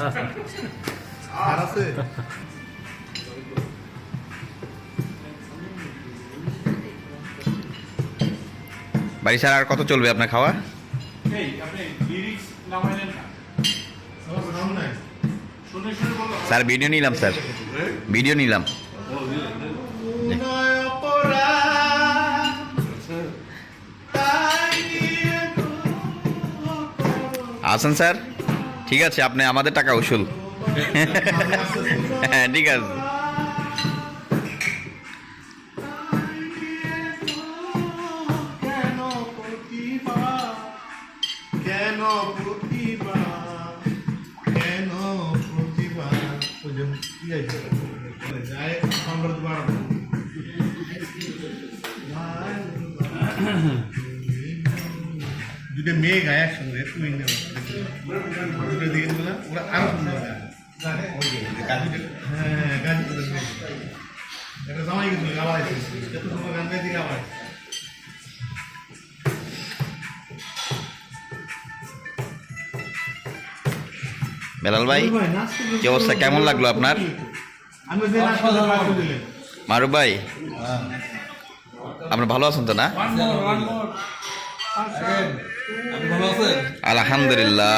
আর আছে বাড়ি স্যার আর কত চলবে আপনার খাওয়া? স্যার ভিডিও নিলাম, স্যার ভিডিও নিলাম। আসেন স্যার, ঠিক আছে, আপনি আমাদের টাকা উসুল। হ্যাঁ ঠিক আছে। দুটো মেয়ে গায়ে একসঙ্গে দুটো দিকে ওরা আরো সুন্দর গায়। হ্যাঁ গাজীপুরের মেয়ে একটা জামাই গেছিল গাওয়া আছে, এত সুন্দর গান গাইতে গাওয়া আছে। বেলাল ভাই, কি অবস্থা, কেমন লাগলো আপনার? মারুফ ভাই, আপনি ভালো আছেন তো? না, আলহামদুলিল্লাহ।